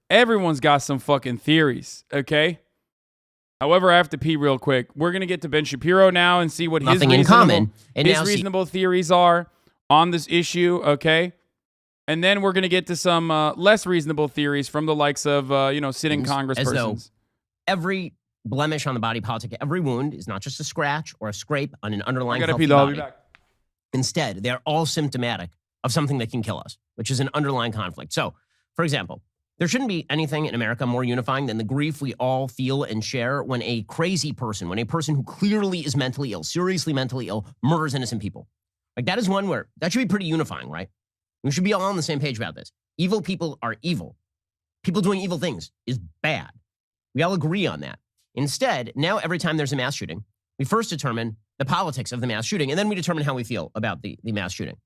Everyone's got some fucking theories, okay? However, I have to pee real quick. We're going to get to Ben Shapiro now and see what his reasonable theories are on this issue, okay? And then we're going to get to some less reasonable theories from the likes of, sitting congresspersons. As though every blemish on the body politic, every wound is not just a scratch or a scrape on an underlying healthy body. I'll be back. Instead, they're all symptomatic of something that can kill us, which is an underlying conflict. So, for example, there shouldn't be anything in America more unifying than the grief we all feel and share when a crazy person, when a person who clearly is mentally ill, seriously mentally ill, murders innocent people. Like, that is one where that should be pretty unifying, right? We should be all on the same page about this. Evil people are evil. People doing evil things is bad. We all agree on that. Instead, now every time there's a mass shooting, we first determine the politics of the mass shooting, and then we determine how we feel about the mass shooting.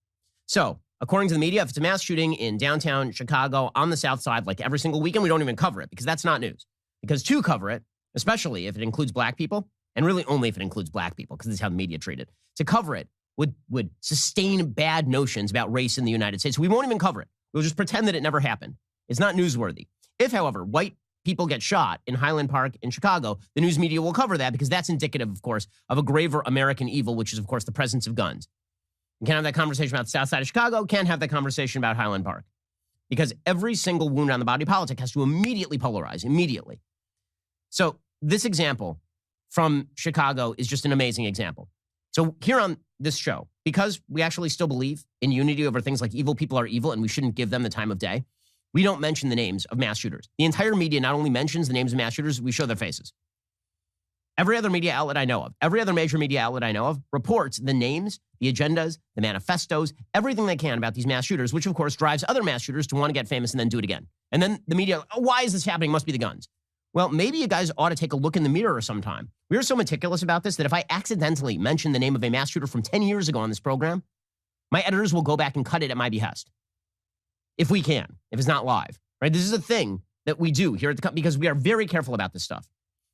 So, according to the media, if it's a mass shooting in downtown Chicago on the South Side, like every single weekend, we don't even cover it because that's not news. Because to cover it, especially if it includes black people, and really only if it includes black people, because this is how the media treat it, to cover it would sustain bad notions about race in the United States. We won't even cover it. We'll just pretend that it never happened. It's not newsworthy. If, however, white people get shot in Highland Park in Chicago, the news media will cover that because that's indicative, of course, of a graver American evil, which is, of course, the presence of guns. You can't have that conversation about the South Side of Chicago, can't have that conversation about Highland Park. Because every single wound on the body politic has to immediately polarize, immediately. So this example from Chicago is just an amazing example. So here on this show, because we actually still believe in unity over things like evil people are evil and we shouldn't give them the time of day, we don't mention the names of mass shooters. The entire media not only mentions the names of mass shooters, we show their faces. Every other media outlet I know of, every other major media outlet I know of, reports the names, the agendas, the manifestos, everything they can about these mass shooters, which of course drives other mass shooters to want to get famous and then do it again. And then the media, oh, why is this happening? Must be the guns. Well, maybe you guys ought to take a look in the mirror sometime. We are so meticulous about this that if I accidentally mention the name of a mass shooter from 10 years ago on this program, my editors will go back and cut it at my behest. If we can, if it's not live, right? This is a thing that we do here at the company because we are very careful about this stuff.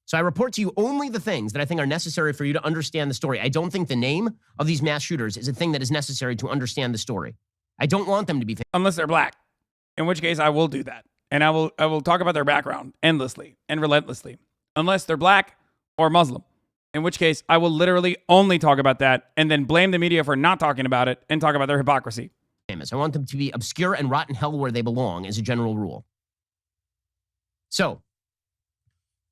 So I report to you only the things that I think are necessary for you to understand the story. I don't think the name of these mass shooters is a thing that is necessary to understand the story. I don't want them to be famous. Unless they're black, in which case I will do that. And I will talk about their background endlessly and relentlessly. Unless they're black or Muslim, in which case I will literally only talk about that and then blame the media for not talking about it and talk about their hypocrisy. I want them to be obscure and rot in hell where they belong as a general rule. So,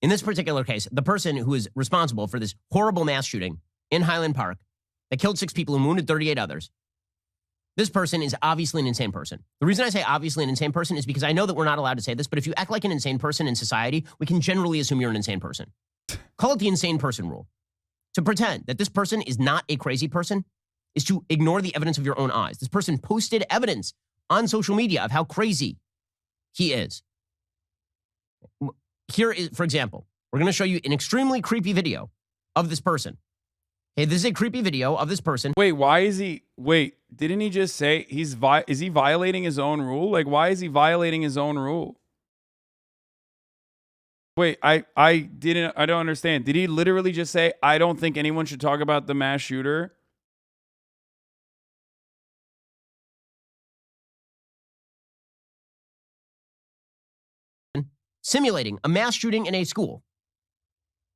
in this particular case, the person who is responsible for this horrible mass shooting in Highland Park that killed 6 people and wounded 38 others, this person is obviously an insane person. The reason I say obviously an insane person is because I know that we're not allowed to say this, but if you act like an insane person in society, we can generally assume you're an insane person. Call it the insane person rule. To pretend that this person is not a crazy person is to ignore the evidence of your own eyes. This person posted evidence on social media of how crazy he is. Here is, for example, we're going to show you an extremely creepy video of this person. Okay, this is a creepy video of this person. Wait, didn't he just say is he violating his own rule? Like, why is he violating his own rule? Wait, I don't understand. Did he literally just say, I don't think anyone should talk about the mass shooter? Simulating a mass shooting in a school.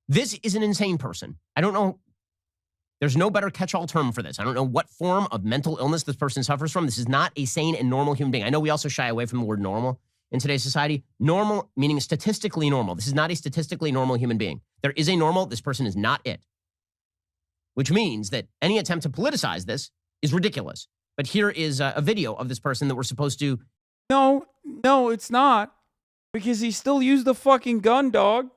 This is an insane person. I don't know. There's no better catch-all term for this. I don't know what form of mental illness this person suffers from. This is not a sane and normal human being. I know we also shy away from the word normal in today's society. Normal meaning statistically normal. This is not a statistically normal human being. There is a normal. This person is not it. Which means that any attempt to politicize this is ridiculous. But here is a video of this person that we're supposed to... No, it's not. Because he still used the fucking gun, dog.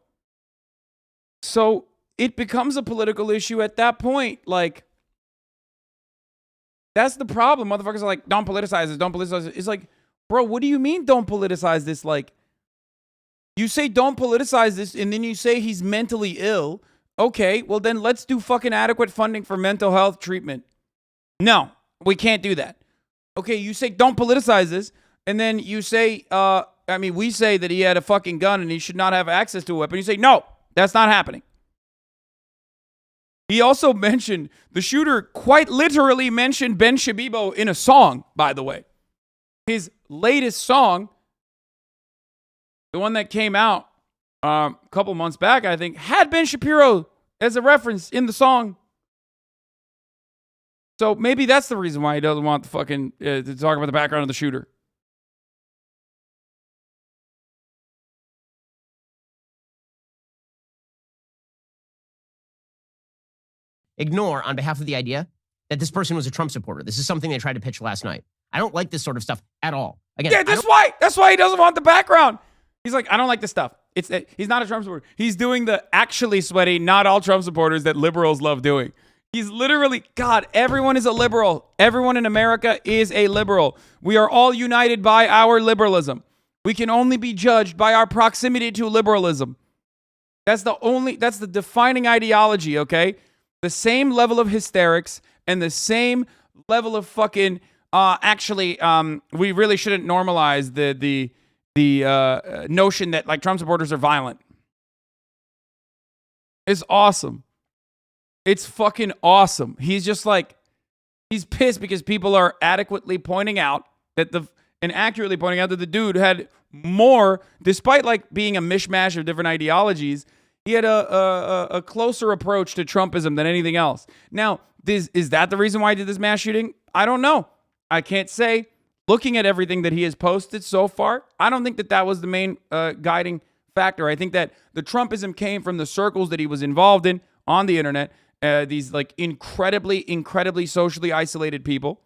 So it becomes a political issue at that point. Like, that's the problem. Motherfuckers are like, don't politicize this, don't politicize it. It's like, bro, what do you mean don't politicize this? Like, you say don't politicize this, and then you say he's mentally ill. Okay, well then let's do fucking adequate funding for mental health treatment. No, we can't do that. Okay, you say don't politicize this, and then you say, we say that he had a fucking gun and he should not have access to a weapon. You say, no, that's not happening. He also mentioned, the shooter quite literally mentioned Ben Shapiro in a song, by the way. His latest song The one that came out a couple months back, I think, had Ben Shapiro as a reference in the song. So maybe that's the reason why he doesn't want the fucking to talk about the background of the shooter. Ignore on behalf of the idea that this person was a Trump supporter. This is something they tried to pitch last night. I don't like this sort of stuff at all. Again, yeah, that's why he doesn't want the background. He's like, I don't like this stuff. He's not a Trump supporter. He's doing the actually sweaty, not all Trump supporters that liberals love doing. He's literally, God, everyone is a liberal. Everyone in America is a liberal. We are all united by our liberalism. We can only be judged by our proximity to liberalism. That's the defining ideology, okay? The same level of hysterics and the same level of fucking, we really shouldn't normalize the notion that like Trump supporters are violent. It's awesome. It's fucking awesome. He's just like, he's pissed because people are adequately pointing out and accurately pointing out that the dude had more, despite like being a mishmash of different ideologies, he had a closer approach to Trumpism than anything else. Now, is that the reason why he did this mass shooting? I don't know. I can't say. Looking at everything that he has posted so far, I don't think that was the main guiding factor. I think that the Trumpism came from the circles that he was involved in on the internet. These like incredibly socially isolated people.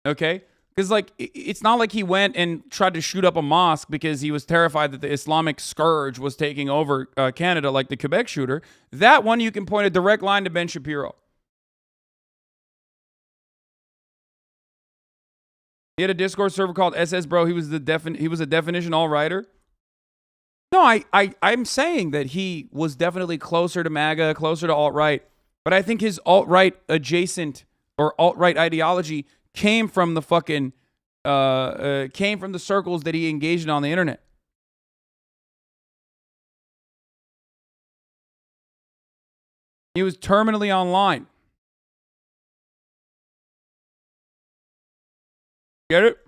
Okay? Because like it's not like he went and tried to shoot up a mosque because he was terrified that the Islamic scourge was taking over Canada like the Quebec shooter. That one you can point a direct line to Ben Shapiro. He had a Discord server called SS Bro. He was a definition all-righter. No, I'm saying that he was definitely closer to MAGA, closer to alt-right. But I think his alt-right adjacent or alt-right ideology came from the fucking, came from the circles that he engaged in on the internet. He was terminally online. Get it?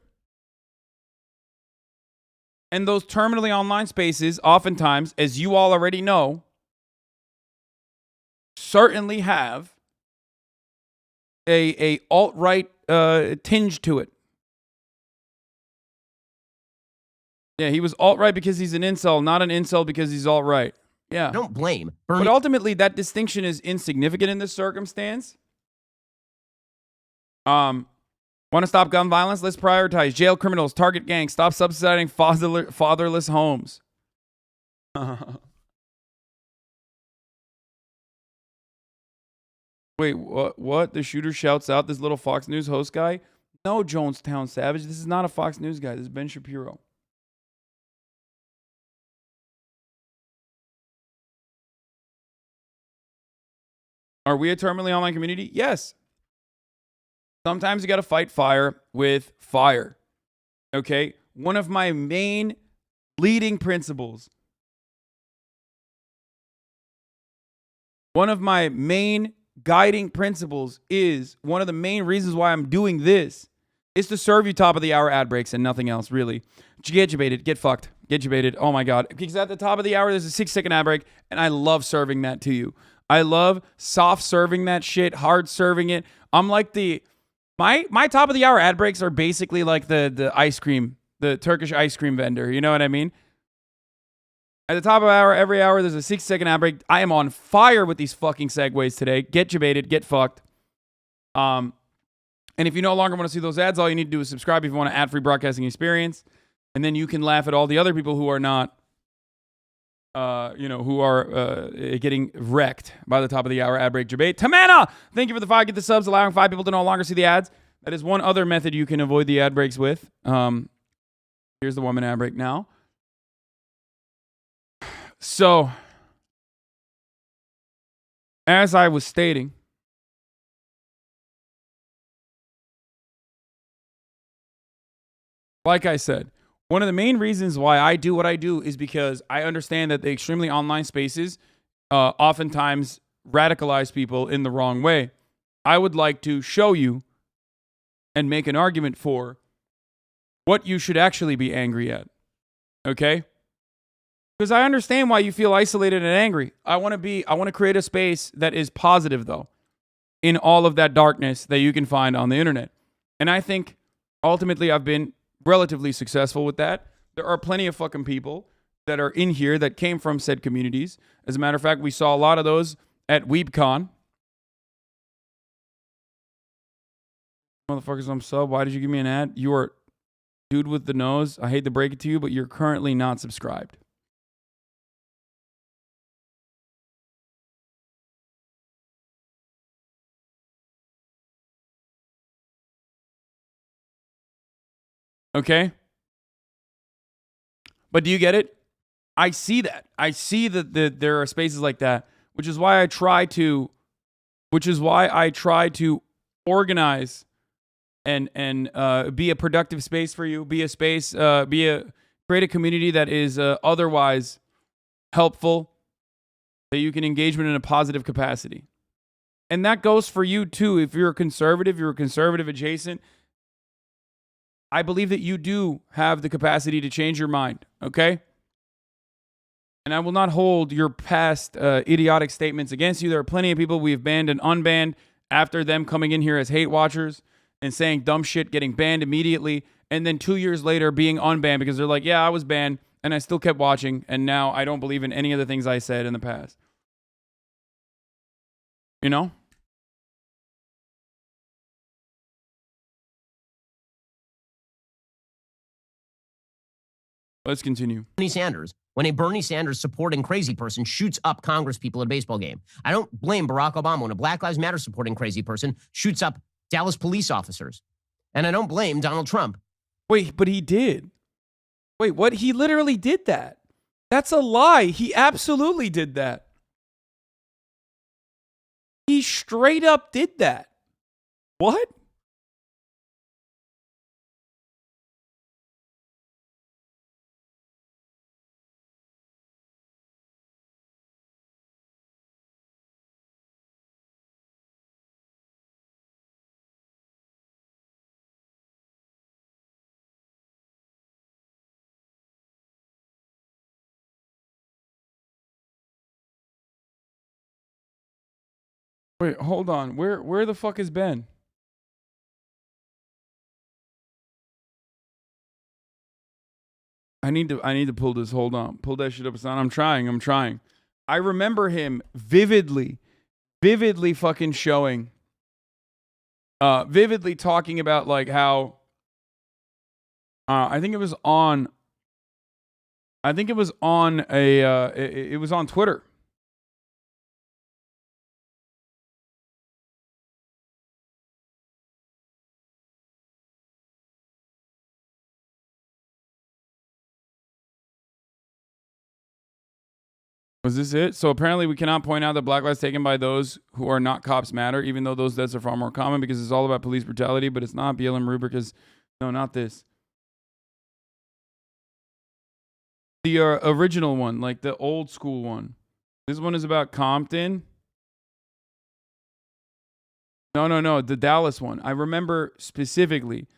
And those terminally online spaces, oftentimes, as you all already know, certainly have a alt-right tinge to it. Yeah, he was alt-right because he's an incel, not an incel because he's alt-right. Yeah. Don't blame Bernie. But ultimately, that distinction is insignificant in this circumstance. Want to stop gun violence? Let's prioritize jail criminals, target gangs, stop subsidizing fatherless homes. Wait, what? The shooter shouts out this little Fox News host guy? No, Jonestown Savage. This is not a Fox News guy. This is Ben Shapiro. Are we a terminally online community? Yes. Sometimes you got to fight fire with fire. Okay? One of my main leading principles, one of my main guiding principles is one of the main reasons why I'm doing this is to serve you top of the hour ad breaks and nothing else, really. Get you baited. Get fucked. Get you baited. Oh my God. Because at the top of the hour, there's a 6-second ad break, and I love serving that to you. I love soft serving that shit, hard serving it. I'm like my top of the hour ad breaks are basically like the ice cream, the Turkish ice cream vendor. You know what I mean? At the top of hour, every hour, there's a 6-second ad break. I am on fire with these fucking segues today. Get you baited. Get fucked. And if you no longer want to see those ads, all you need to do is subscribe if you want an ad-free broadcasting experience. And then you can laugh at all the other people who are not, who are getting wrecked by the top of the hour ad break debate. Tamana, thank you for the 5. Get the subs, allowing 5 people to no longer see the ads. That is one other method you can avoid the ad breaks with. Here's the 1-minute ad break now. So, as I was stating, like I said, one of the main reasons why I do what I do is because I understand that the extremely online spaces oftentimes radicalize people in the wrong way. I would like to show you and make an argument for what you should actually be angry at. Okay? Because I understand why you feel isolated and angry. I want to create a space that is positive, though, in all of that darkness that you can find on the internet. And I think ultimately I've been relatively successful with that. There are plenty of fucking people that are in here that came from said communities. As a matter of fact, we saw a lot of those at WeebCon. Motherfuckers, I'm sub. Why did you give me an ad? You are dude with the nose. I hate to break it to you, but you're currently not subscribed. Okay? But do you get it? I see that. I see that there are spaces like that, which is why I try to organize and be a productive space for you, create a community that is otherwise helpful, that you can engage with in a positive capacity. And that goes for you too. If you're a conservative adjacent, I believe that you do have the capacity to change your mind, okay? And I will not hold your past idiotic statements against you. There are plenty of people we have banned and unbanned after them coming in here as hate watchers and saying dumb shit, getting banned immediately, and then 2 years later being unbanned because they're like, yeah, I was banned, and I still kept watching, and now I don't believe in any of the things I said in the past. You know? Let's continue. Bernie Sanders, when a Bernie Sanders supporting crazy person shoots up Congress people at a baseball game. I don't blame Barack Obama when a Black Lives Matter supporting crazy person shoots up Dallas police officers. And I don't blame Donald Trump. Wait, but he did. Wait, what? He literally did that. That's a lie. He absolutely did that. He straight up did that. What? Wait, hold on. Where the fuck is Ben? I need to pull this. Hold on. Pull that shit up. I'm trying. I remember him vividly fucking showing vividly talking about like how I think it was on it was on Twitter. Was this it? So apparently we cannot point out that black lives taken by those who are not cops matter, even though those deaths are far more common because it's all about police brutality, but it's not. BLM rubric is, no, not this. The original one, like the old school one. This one is about Compton. No, the Dallas one. I remember specifically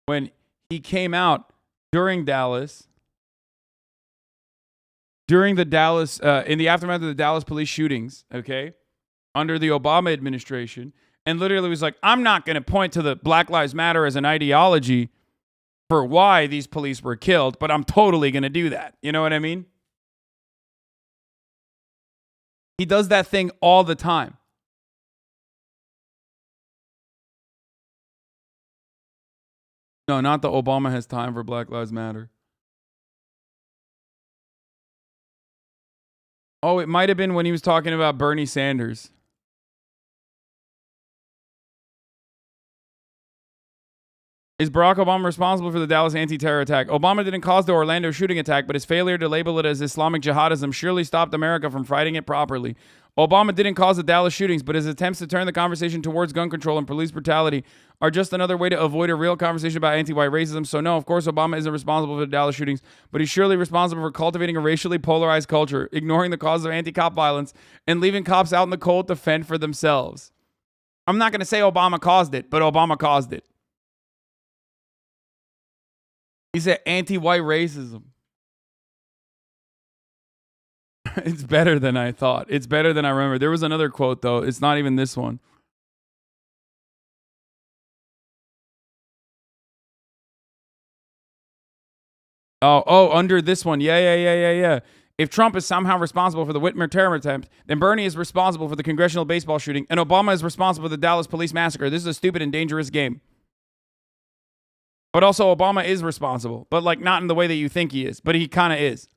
when he came out during Dallas, in the aftermath of the Dallas police shootings, okay, under the Obama administration, and literally was like, I'm not going to point to the Black Lives Matter as an ideology for why these police were killed, but I'm totally going to do that. You know what I mean? He does that thing all the time. No, not the Obama has time for Black Lives Matter. Oh, it might have been when he was talking about Bernie Sanders. Is Barack Obama responsible for the Dallas anti-terror attack? Obama didn't cause the Orlando shooting attack, but his failure to label it as Islamic jihadism surely stopped America from fighting it properly. Obama didn't cause the Dallas shootings, but his attempts to turn the conversation towards gun control and police brutality are just another way to avoid a real conversation about anti-white racism. So no, of course Obama isn't responsible for the Dallas shootings, but he's surely responsible for cultivating a racially polarized culture, ignoring the causes of anti-cop violence, and leaving cops out in the cold to fend for themselves. I'm not going to say Obama caused it, but Obama caused it. He said anti-white racism. It's better than I thought. It's better than I remember. There was another quote, though. It's not even this one. Oh, under this one. Yeah. If Trump is somehow responsible for the Whitmer terror attempt, then Bernie is responsible for the congressional baseball shooting, and Obama is responsible for the Dallas police massacre. This is a stupid and dangerous game. But also, Obama is responsible, but like not in the way that you think he is, but he kind of is.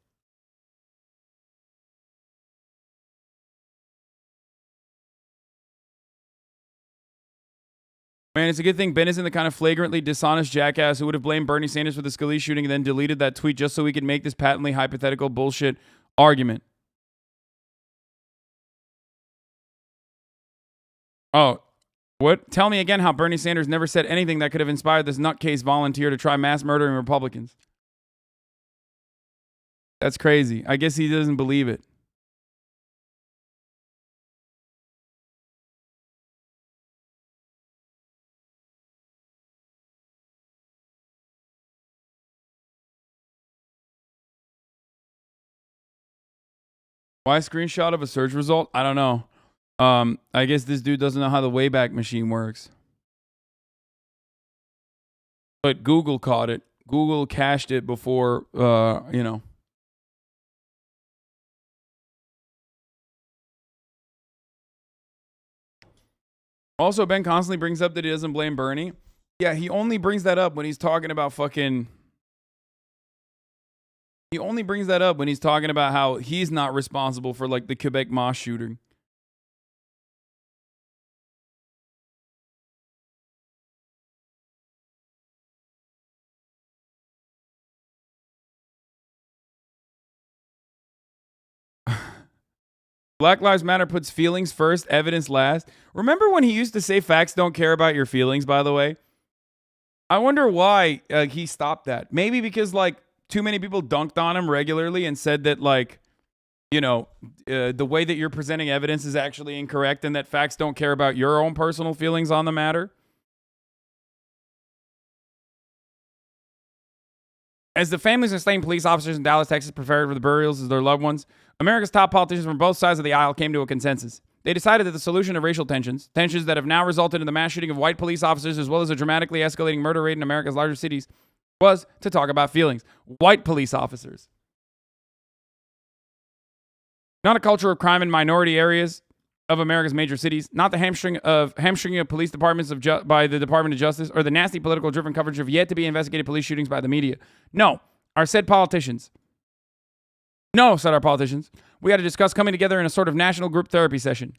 Man, it's a good thing Ben isn't the kind of flagrantly dishonest jackass who would have blamed Bernie Sanders for the Scalise shooting and then deleted that tweet just so we could make this patently hypothetical bullshit argument. Oh, what? Tell me again how Bernie Sanders never said anything that could have inspired this nutcase volunteer to try mass murdering Republicans. That's crazy. I guess he doesn't believe it. Why screenshot of a search result? I don't know. I guess this dude doesn't know how the Wayback Machine works. But Google caught it. Google cached it before, you know. Also, Ben constantly brings up that he doesn't blame Bernie. Yeah, he only brings that up when he's talking about fucking... He only brings that up when he's talking about how he's not responsible for, like, the Quebec mass shooting. Black Lives Matter puts feelings first, evidence last. Remember when he used to say facts don't care about your feelings, by the way? I wonder why he stopped that. Maybe because, like, too many people dunked on him regularly and said that, like, you know, the way that you're presenting evidence is actually incorrect and that facts don't care about your own personal feelings on the matter. As the families of slain police officers in Dallas, Texas prepared for the burials of their loved ones, America's top politicians from both sides of the aisle came to a consensus. They decided that the solution to racial tensions that have now resulted in the mass shooting of white police officers as well as a dramatically escalating murder rate in America's larger cities, was to talk about feelings. White police officers. Not a culture of crime in minority areas of America's major cities, not the hamstringing of police departments by the Department of Justice, or the nasty political-driven coverage of yet-to-be investigated police shootings by the media. No, said our politicians, we had to discuss coming together in a sort of national group therapy session.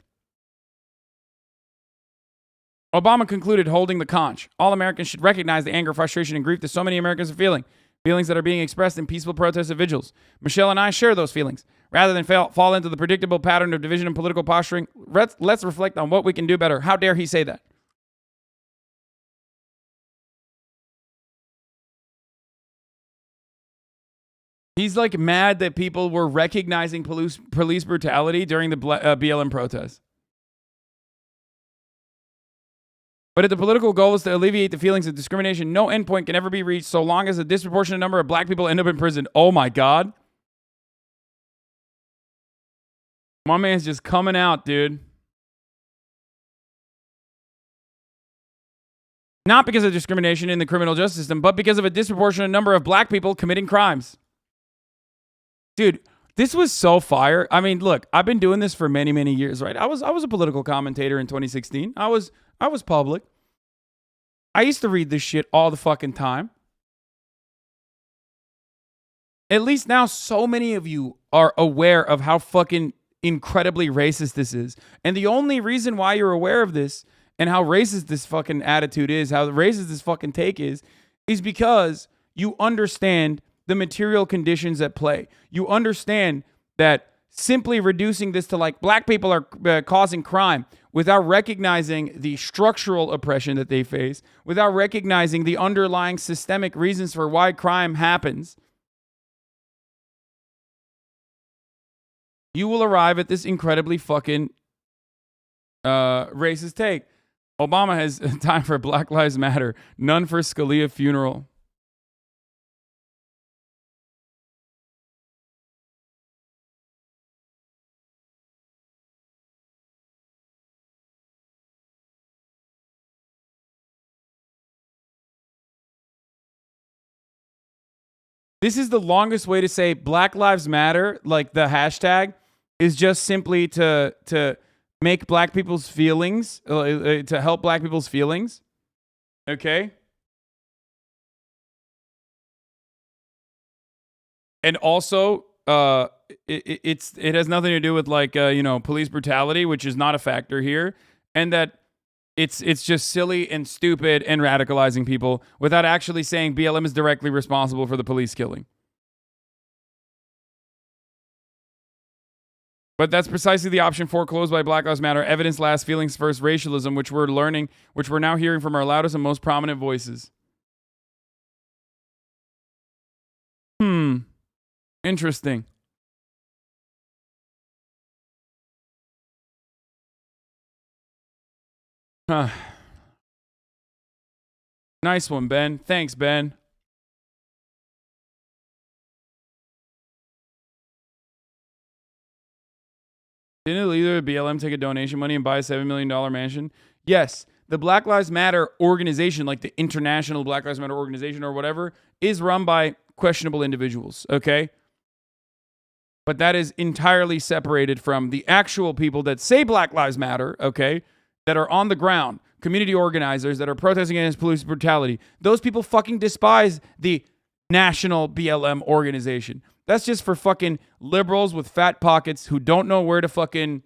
Obama concluded, holding the conch. All Americans should recognize the anger, frustration, and grief that so many Americans are feeling. Feelings that are being expressed in peaceful protests and vigils. Michelle and I share those feelings. Rather than fall into the predictable pattern of division and political posturing, let's reflect on what we can do better. How dare he say that? He's like mad that people were recognizing police brutality during the BLM protests. But if the political goal is to alleviate the feelings of discrimination, no endpoint can ever be reached so long as a disproportionate number of black people end up in prison. Oh my God. My man's just coming out, dude. Not because of discrimination in the criminal justice system, but because of a disproportionate number of black people committing crimes. Dude, this was so fire. I mean, look, I've been doing this for many, many years, right? I was a political commentator in 2016. I was public. I used to read this shit all the fucking time. At least now so many of you are aware of how fucking incredibly racist this is. And the only reason why you're aware of this and how racist this fucking attitude is, how racist this fucking take is because you understand the material conditions at play. You understand that simply reducing this to like black people are causing crime without recognizing the structural oppression that they face, without recognizing the underlying systemic reasons for why crime happens, you will arrive at this incredibly fucking racist take. Obama has time for Black Lives Matter, none for Scalia funeral. This is the longest way to say Black Lives Matter, like the hashtag, is just simply to make black people's feelings, to help black people's feelings. Okay? And also, it has nothing to do with like police brutality, which is not a factor here, and that it's just silly and stupid and radicalizing people without actually saying BLM is directly responsible for the police killing. But that's precisely the option foreclosed by Black Lives Matter, evidence last, feelings first, racialism, which we're now hearing from our loudest and most prominent voices. Interesting. Nice one, Ben. Thanks, Ben. Didn't either BLM take a donation money and buy a $7 million mansion? Yes. The Black Lives Matter organization, like the International Black Lives Matter organization or whatever, is run by questionable individuals, okay? But that is entirely separated from the actual people that say Black Lives Matter, okay? That are on the ground, community organizers that are protesting against police brutality. Those people fucking despise the national BLM organization. That's just for fucking liberals with fat pockets who don't know where to fucking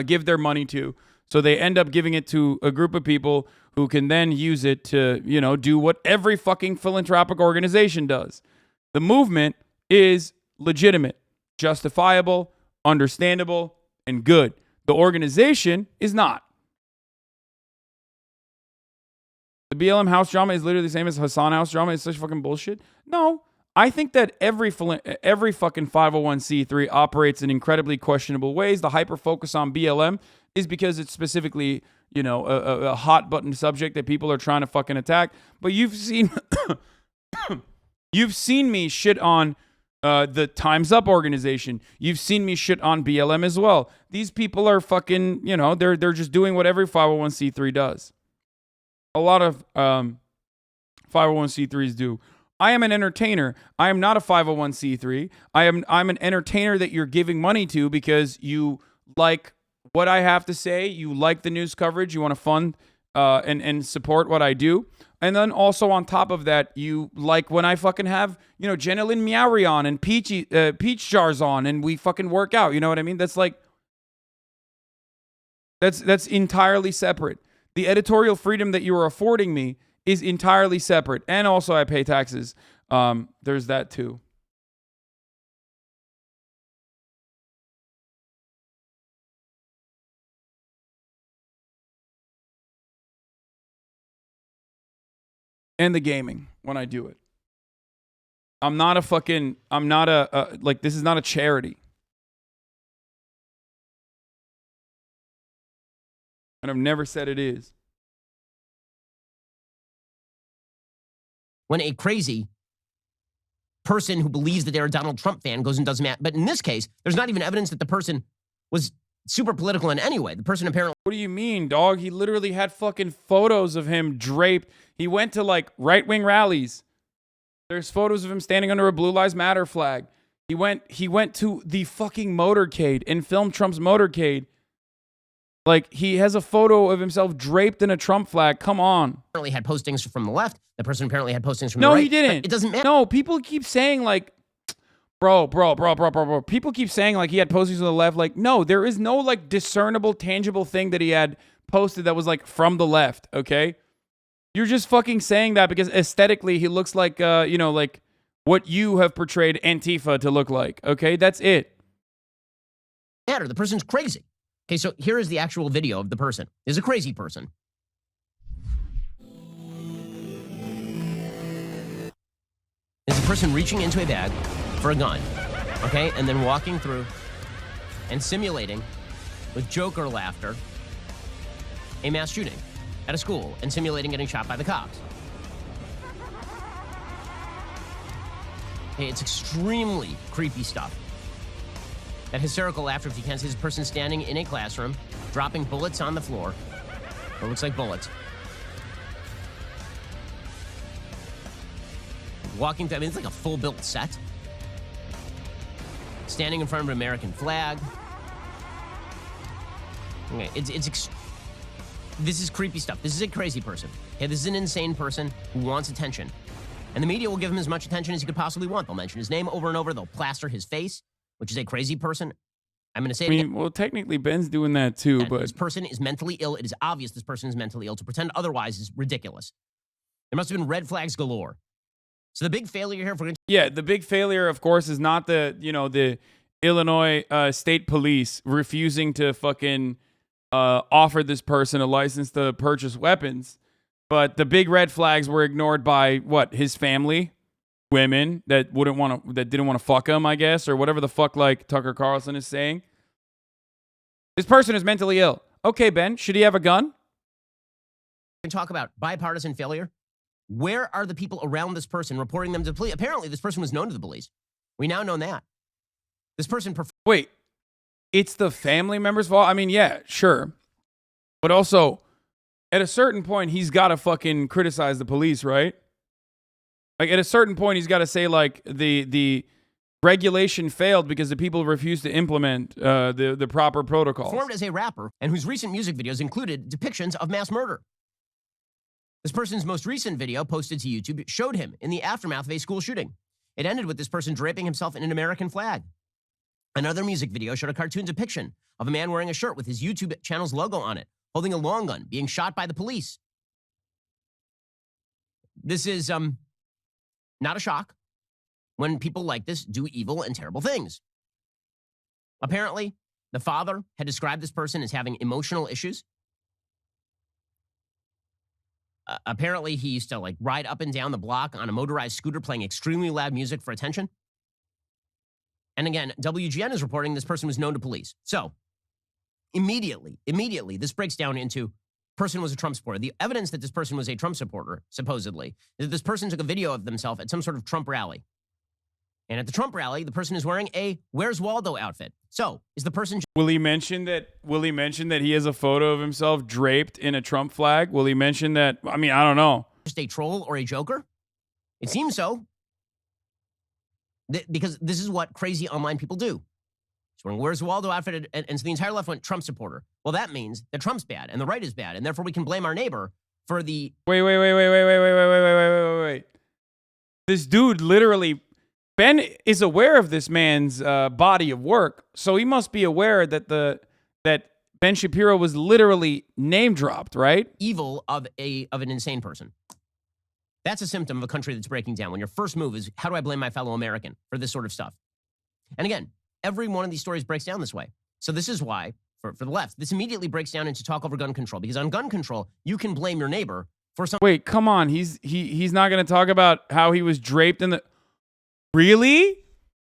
give their money to. So they end up giving it to a group of people who can then use it to, do what every fucking philanthropic organization does. The movement is legitimate, justifiable, understandable, and good. The organization is not. The BLM house drama is literally the same as Hasan house drama. It's such fucking bullshit. No, I think that every fucking 501c3 operates in incredibly questionable ways. The hyper focus on BLM is because it's specifically, a hot button subject that people are trying to fucking attack. But you've seen me shit on the Time's Up organization. You've seen me shit on BLM as well. These people are fucking, they're just doing what every 501c3 does. A lot of 501c3s do. I am an entertainer. I am not a 501c3. I'm an entertainer that you're giving money to because you like what I have to say. You like the news coverage. You want to fund and support what I do. And then also on top of that, you like when I fucking have, Jenna Lynn Meowry on and Peach Jars on and we fucking work out. You know what I mean? That's like, that's entirely separate. The editorial freedom that you are affording me is entirely separate. And also I pay taxes. There's that too. And the gaming when I do it. This is not a charity. And I've never said it is. When a crazy person who believes that they're a Donald Trump fan goes and does math. But in this case, there's not even evidence that the person was super political in any way. The person apparently... What do you mean, dog? He literally had fucking photos of him draped. He went to like right-wing rallies. There's photos of him standing under a Blue Lives Matter flag. He went to the fucking motorcade and filmed Trump's motorcade. Like, he has a photo of himself draped in a Trump flag. Come on. Apparently had postings from the left. The person apparently had postings from the right. No, he didn't. It doesn't matter. No, people keep saying like, bro. People keep saying like he had postings on the left. Like, no, there is no like discernible, tangible thing that he had posted that was like from the left, okay? You're just fucking saying that because aesthetically he looks like, like what you have portrayed Antifa to look like, okay? That's it. The person's crazy. Okay, so here is the actual video of the person. Is a crazy person. Is a person reaching into a bag for a gun, okay, and then walking through and simulating with Joker laughter a mass shooting at a school and simulating getting shot by the cops. Okay, it's extremely creepy stuff. That hysterical laughter, if you can't see this person standing in a classroom, dropping bullets on the floor. It looks like bullets. walking through, I mean, it's like a full-built set. Standing in front of an American flag. Okay, this is creepy stuff. This is a crazy person. Okay, this is an insane person who wants attention. And the media will give him as much attention as he could possibly want. They'll mention his name over and over. They'll plaster his face, which is a crazy person. I'm going to say it again. Well, technically, Ben's doing that too, but... This person is mentally ill. It is obvious this person is mentally ill. To pretend otherwise is ridiculous. There must have been red flags galore. So the big failure here... Yeah, the big failure, of course, is not the Illinois State Police refusing to fucking offer this person a license to purchase weapons. But the big red flags were ignored by what? His family, women that didn't want to fuck him, I guess, or whatever the fuck like Tucker Carlson is saying. This person is mentally ill. Okay, Ben, should he have a gun? We can talk about bipartisan failure. Where are the people around this person reporting them to the police? Apparently, this person was known to the police. We now know that. This person... Wait, it's the family member's fault? I mean, yeah, sure. But also... At a certain point, he's got to fucking criticize the police, right? Like, at a certain point, he's got to say, like, the regulation failed because the people refused to implement the proper protocols. Formed as a rapper and whose recent music videos included depictions of mass murder. This person's most recent video posted to YouTube showed him in the aftermath of a school shooting. It ended with this person draping himself in an American flag. Another music video showed a cartoon depiction of a man wearing a shirt with his YouTube channel's logo on it, holding a long gun, being shot by the police. This is not a shock when people like this do evil and terrible things. Apparently, the father had described this person as having emotional issues. Apparently, he used to like ride up and down the block on a motorized scooter playing extremely loud music for attention. And again, WGN is reporting this person was known to police. So, Immediately, this breaks down into person was a Trump supporter. The evidence that this person was a Trump supporter, supposedly, is that this person took a video of themselves at some sort of Trump rally. And at the Trump rally, the person is wearing a Where's Waldo outfit. So, is the person... Will he mention that he has a photo of himself draped in a Trump flag? Will he mention that? I mean, I don't know. Just a troll or a joker? It seems so. Because this is what crazy online people do. So Where's Waldo outfitted, and so the entire left went Trump supporter. Well, that means that Trump's bad and the right is bad, and therefore we can blame our neighbor for the... Wait. This dude literally... Ben is aware of this man's body of work, so he must be aware that Ben Shapiro was literally name dropped, right? Evil of an insane person. That's a symptom of a country that's breaking down. When your first move is, how do I blame my fellow American for this sort of stuff? And again, every one of these stories breaks down this way. So this is why, for the left, this immediately breaks down into talk over gun control. Because on gun control, you can blame your neighbor for something. Wait, come on. He's not going to talk about how he was draped in the... Really?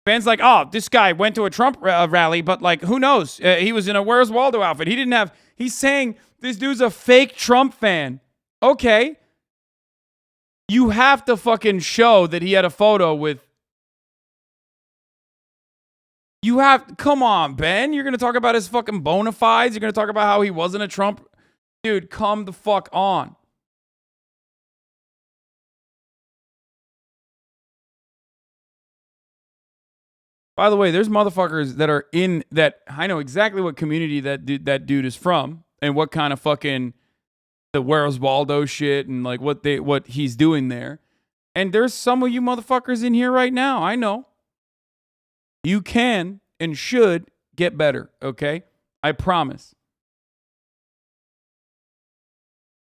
Ben's like, oh, this guy went to a Trump rally, but like, who knows? He was in a Where's Waldo outfit. He didn't have... He's saying this dude's a fake Trump fan. Okay. You have to fucking show that he had a photo with... You have... Come on, Ben. You're going to talk about his fucking bona fides? You're going to talk about how he wasn't a Trump... Dude, come the fuck on. By the way, there's motherfuckers that are in that... I know exactly what community that dude is from and what kind of fucking... The Where's Waldo shit and like what he's doing there. And there's some of you motherfuckers in here right now. I know. You can and should get better, okay? I promise.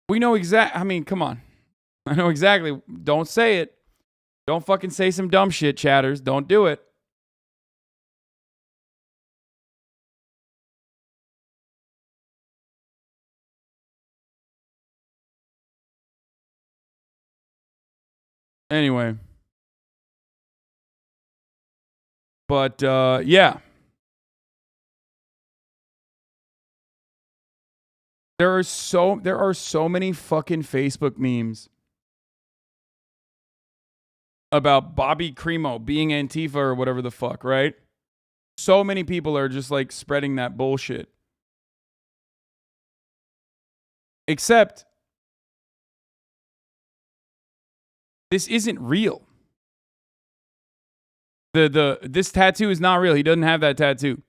We know I mean, come on. I know exactly. Don't say it. Don't fucking say some dumb shit, chatters. Don't do it. Anyway. But, yeah. There are so many fucking Facebook memes about Bobby Cremo being Antifa or whatever the fuck, right? So many people are just like spreading that bullshit. Except this isn't real. This tattoo is not real. He doesn't have that tattoo.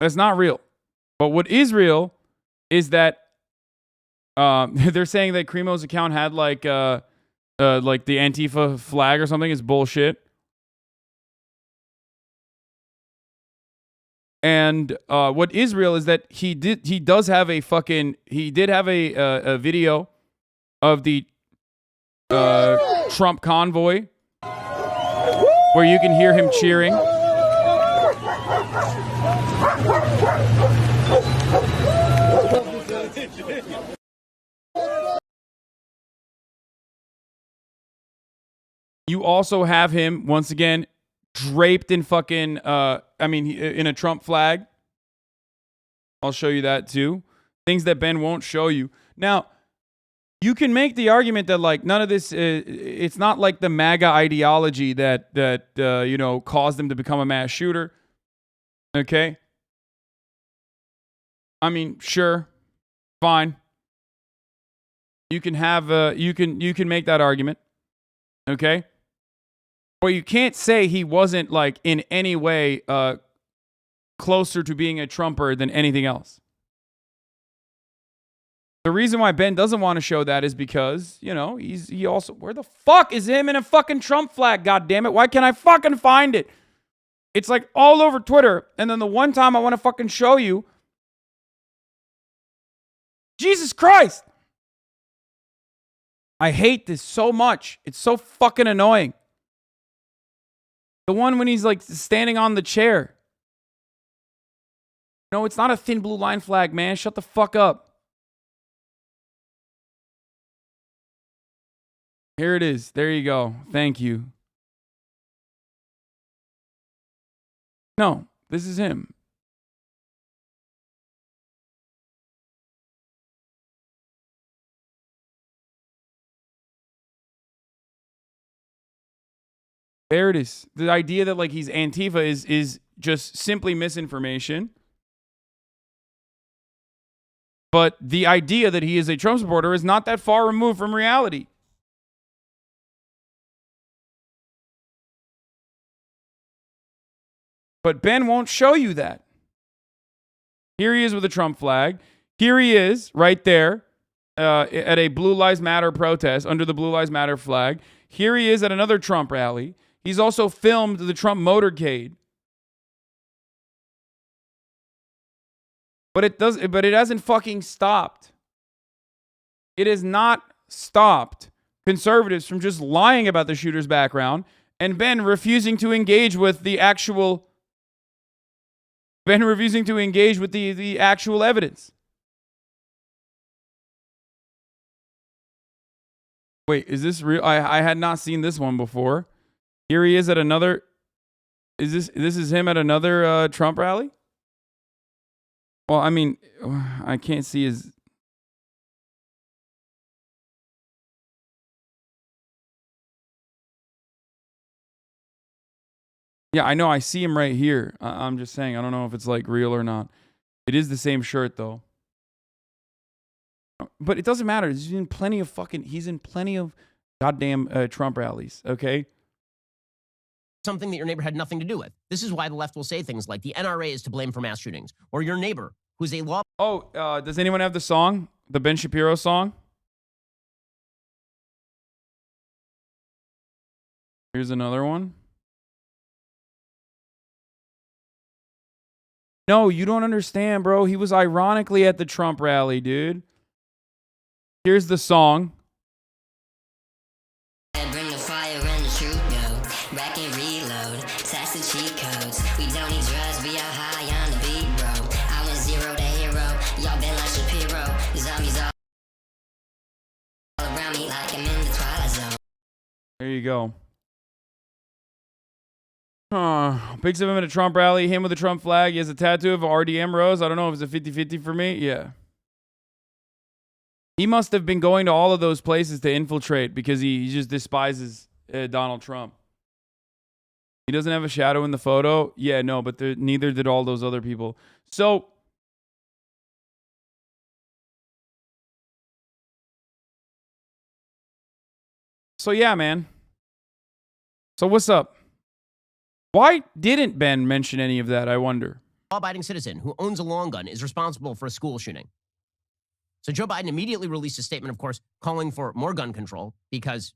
That's not real. But what is real is that they're saying that Cremo's account had like the Antifa flag or something is bullshit. And what is real is that he did have a video of the Trump convoy where you can hear him cheering. You also have him once again draped in fucking in a Trump flag. I'll show you that too. Things that Ben won't show you. Now, you can make the argument that like none of this it's not like the MAGA ideology that caused him to become a mass shooter. Okay? I mean, sure. Fine. You can have you can make that argument. Okay? But you can't say he wasn't like in any way closer to being a Trumper than anything else. The reason why Ben doesn't want to show that is because, he also, where the fuck is him in a fucking Trump flag? God damn it. Why can't I fucking find it? It's like all over Twitter. And then the one time I want to fucking show you, Jesus Christ. I hate this so much. It's so fucking annoying. The one when he's like standing on the chair. No, it's not a thin blue line flag, man. Shut the fuck up. Here it is. There you go. Thank you. No, this is him. There it is. The idea that like he's Antifa is just simply misinformation. But the idea that he is a Trump supporter is not that far removed from reality. But Ben won't show you that. Here he is with a Trump flag. Here he is right there at a Blue Lives Matter protest under the Blue Lives Matter flag. Here he is at another Trump rally. He's also filmed the Trump motorcade. But it hasn't fucking stopped. It has not stopped conservatives from just lying about the shooter's background and Ben refusing to engage with the actual evidence. Wait, is this real? I had not seen this one before. Here he is at another. This is him at another Trump rally? Well, I mean, I can't see his. Yeah, I know. I see him right here. I'm just saying. I don't know if it's like real or not. It is the same shirt though. But it doesn't matter. He's in plenty of goddamn Trump rallies. Okay. Something that your neighbor had nothing to do with. This is why the left will say things like the NRA is to blame for mass shootings, or your neighbor who's a law. Oh, does anyone have the song? The Ben Shapiro song? Here's another one. No, you don't understand, bro. He was ironically at the Trump rally, dude. Here's the song. Bring the fire and the truth go. Rack and reload. Tax the cheat codes. We don't need drugs. We are high on the beat, bro. I went zero to hero. Y'all been like Shapiro. Zombies all around me like I'm in the Twilight Zone. There you go. Picks of him at a Trump rally, him with a Trump flag. He has a tattoo of RDM Rose. I don't know if it's a 50-50 for me. Yeah. He must have been going to all of those places to infiltrate because he just despises Donald Trump. He doesn't have a shadow in the photo. Yeah, no, but neither did all those other people. So So yeah, man. So what's up? Why didn't Ben mention any of that, I wonder? Law-abiding citizen who owns a long gun is responsible for a school shooting. So Joe Biden immediately released a statement, of course, calling for more gun control because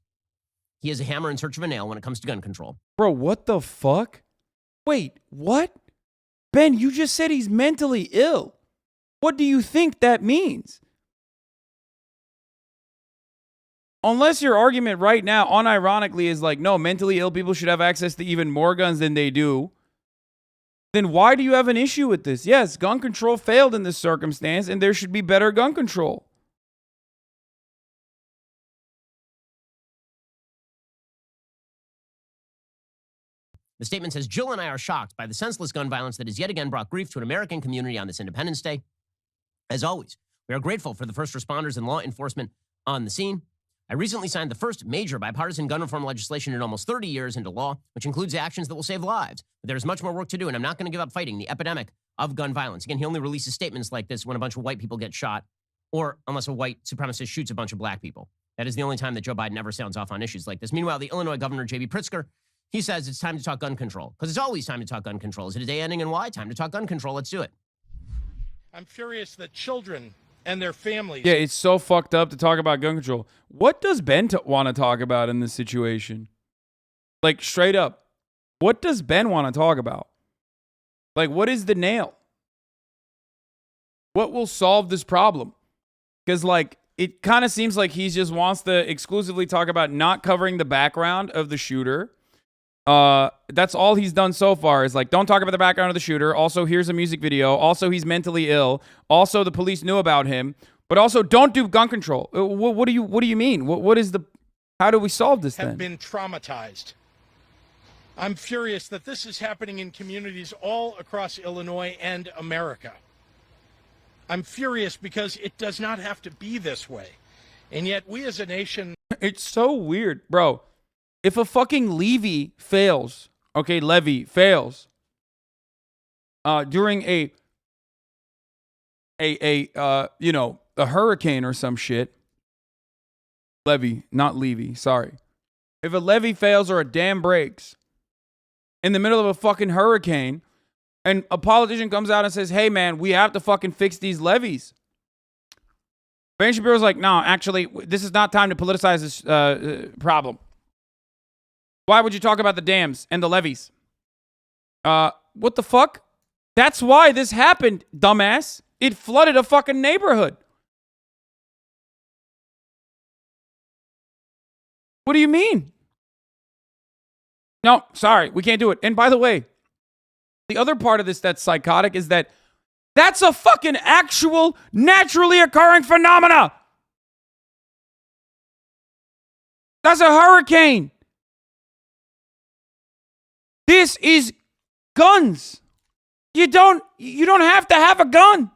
he is a hammer in search of a nail when it comes to gun control. Bro, what the fuck? Wait, what? Ben, you just said he's mentally ill. What do you think that means? Unless your argument right now, unironically, is like, no, mentally ill people should have access to even more guns than they do, then why do you have an issue with this? Yes, gun control failed in this circumstance, and there should be better gun control. The statement says, Jill and I are shocked by the senseless gun violence that has yet again brought grief to an American community on this Independence Day. As always, we are grateful for the first responders and law enforcement on the scene. I recently signed the first major bipartisan gun reform legislation in almost 30 years into law, which includes actions that will save lives. But there's much more work to do, and I'm not going to give up fighting the epidemic of gun violence. Again, he only releases statements like this when a bunch of white people get shot, or unless a white supremacist shoots a bunch of black people. That is the only time that Joe Biden ever sounds off on issues like this. Meanwhile, the Illinois governor, J.B. Pritzker, he says it's time to talk gun control, because it's always time to talk gun control. Is it a day ending and why? Time to talk gun control. Let's do it. I'm furious that children and their families... Yeah, it's so fucked up to talk about gun control. What does Ben want to talk about in this situation? Like, straight up, what does Ben want to talk about? Like, what is the nail? What will solve this problem? Because, like, it kind of seems like he just wants to exclusively talk about not covering the background of the shooter. That's all he's done so far is like, don't talk about the background of the shooter. Also, here's a music video. Also, he's mentally ill. Also, the police knew about him. But also, don't do gun control. What do you mean? What is the? How do we solve this then? Have been traumatized. I'm furious that this is happening in communities all across Illinois and America. I'm furious because it does not have to be this way, and yet we as a nation. It's so weird, bro. If a fucking levy fails, okay, levy fails, during a hurricane or some shit. Levy, not levy, sorry. If a levy fails or a dam breaks in the middle of a fucking hurricane and a politician comes out and says, hey man, we have to fucking fix these levees. Ben Shapiro's like, no, actually, this is not time to politicize this problem. Why would you talk about the dams and the levees? What the fuck? That's why this happened, dumbass. It flooded a fucking neighborhood. What do you mean? No, sorry, we can't do it. And by the way, the other part of this that's psychotic is that that's a fucking actual naturally occurring phenomena. That's a hurricane. This is guns. You don't have to have a gun.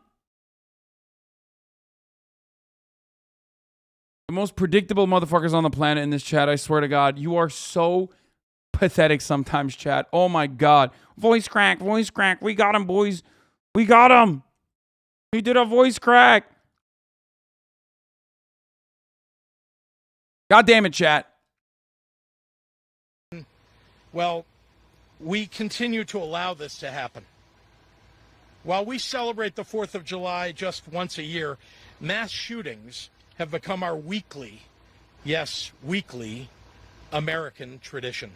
The most predictable motherfuckers on the planet in this chat, I swear to God. You are so pathetic sometimes, chat. Oh my God. Voice crack, voice crack. We got him, boys. We got him. He did a voice crack. God damn it, chat. Well, we continue to allow this to happen. While we celebrate the 4th of July just once a year, mass shootings have become our weekly, yes, weekly, American tradition.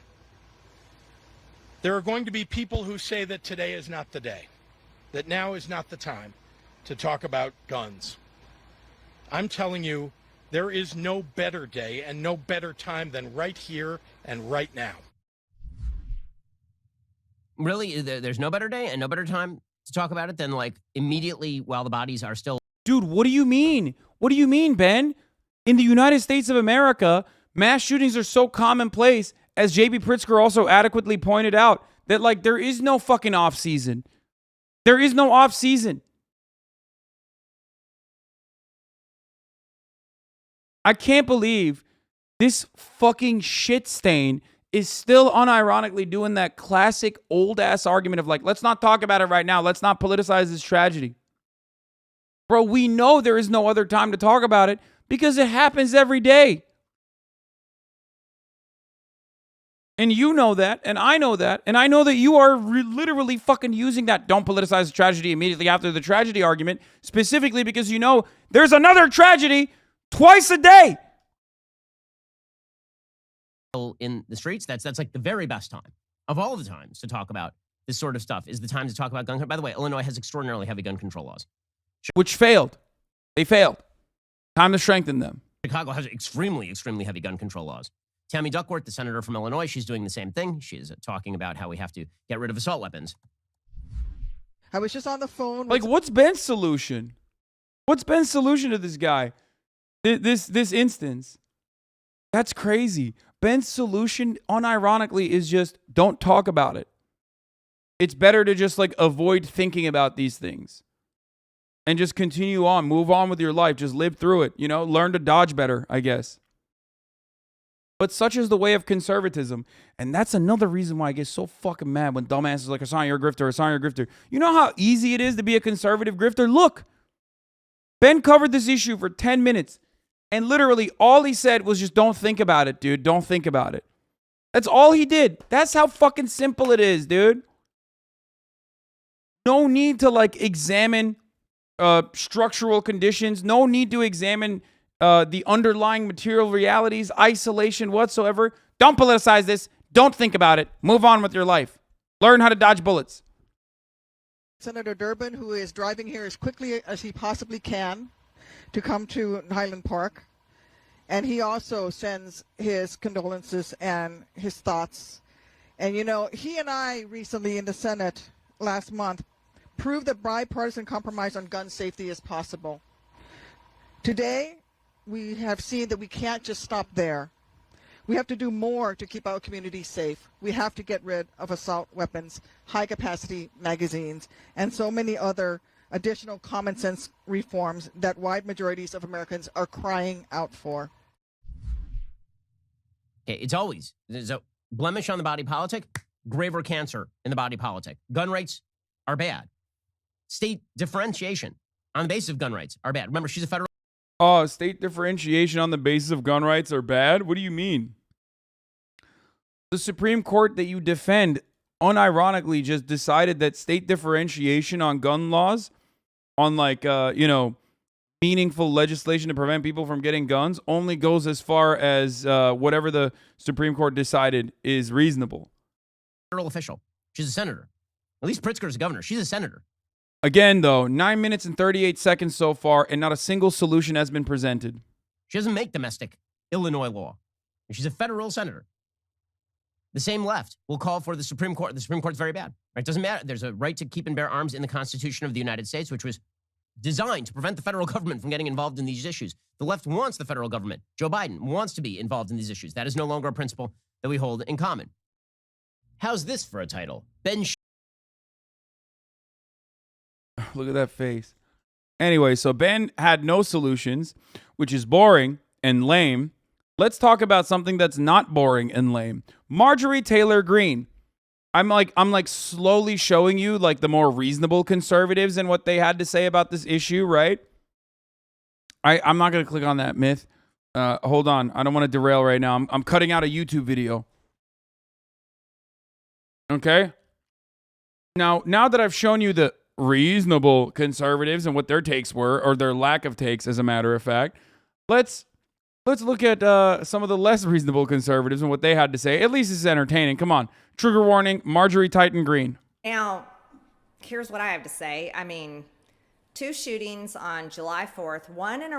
There are going to be people who say that today is not the day, that now is not the time to talk about guns. I'm telling you, there is no better day and no better time than right here and right now. Really? There's no better day and no better time to talk about it than like immediately while the bodies are still... Dude, what do you mean? What do you mean, Ben? In the United States of America, mass shootings are so commonplace, as J.B. Pritzker also adequately pointed out, that like there is no fucking off season. There is no off season. I can't believe this fucking shit stain is still unironically doing that classic old ass argument of like, let's not talk about it right now. Let's not politicize this tragedy. Bro, we know there is no other time to talk about it because it happens every day. And you know that, and I know that, and I know that you are literally fucking using that don't politicize the tragedy immediately after the tragedy argument, specifically because you know there's another tragedy twice a day. In the streets, that's like the very best time of all the times to talk about this sort of stuff is the time to talk about gun control. By the way, Illinois has extraordinarily heavy gun control laws. Which failed. They failed. Time to strengthen them. Chicago has extremely, extremely heavy gun control laws. Tammy Duckworth, the senator from Illinois, she's doing the same thing. She's talking about how we have to get rid of assault weapons. I was just on the phone. Like, what's Ben's solution? What's Ben's solution to this guy? This instance. That's crazy. Ben's solution, unironically, is just don't talk about it. It's better to just like avoid thinking about these things and just continue on, move on with your life. Just live through it, you know, learn to dodge better, I guess. But such is the way of conservatism. And that's another reason why I get so fucking mad when dumbasses like, Hasan, you're a grifter, Hasan, you're a grifter. You know how easy it is to be a conservative grifter? Look, Ben covered this issue for 10 minutes. And literally all he said was just don't think about it, dude. Don't think about it. That's all he did. That's how fucking simple it is, dude. No need to like examine structural conditions. No need to examine the underlying material realities, isolation whatsoever. Don't politicize this. Don't think about it. Move on with your life. Learn how to dodge bullets. Senator Durbin, who is driving here as quickly as he possibly can to come to Highland Park. And he also sends his condolences and his thoughts. And, you know, he and I recently in the Senate last month proved that bipartisan compromise on gun safety is possible. Today, we have seen that we can't just stop there. We have to do more to keep our communities safe. We have to get rid of assault weapons, high-capacity magazines, and so many other additional common sense reforms that wide majorities of Americans are crying out for. Okay, it's always, there's a blemish on the body politic, graver cancer in the body politic. Gun rights are bad. State differentiation on the basis of gun rights are bad. Remember, she's a federal. Oh, state differentiation on the basis of gun rights are bad? What do you mean? The Supreme Court that you defend unironically just decided that state differentiation on gun laws, on like, you know, meaningful legislation to prevent people from getting guns only goes as far as whatever the Supreme Court decided is reasonable. Federal official. She's a senator. At least Pritzker's a governor. She's a senator. Again, though, 9 minutes and 38 seconds so far, and not a single solution has been presented. She doesn't make domestic Illinois law. And she's a federal senator. The same left will call for the Supreme Court. The Supreme Court's very bad. Right? Doesn't matter. There's a right to keep and bear arms in the Constitution of the United States, which was designed to prevent the federal government from getting involved in these issues. The left wants the federal government. Joe Biden wants to be involved in these issues. That is no longer a principle that we hold in common. How's this for a title? Ben. Look at that face. Anyway, so Ben had no solutions, which is boring and lame. Let's talk about something that's not boring and lame. Marjorie Taylor Greene. I'm like slowly showing you like the more reasonable conservatives and what they had to say about this issue, right? I'm not going to click on that myth. Hold on. I don't want to derail right now. I'm cutting out a YouTube video. Okay? Now that I've shown you the reasonable conservatives and what their takes were, or their lack of takes, as a matter of fact, let's look at some of the less reasonable conservatives and what they had to say. At least it's entertaining. Come on. Trigger warning, Marjorie Titan Greene. Now, here's what I have to say. I mean, 2 shootings on July 4th, one in a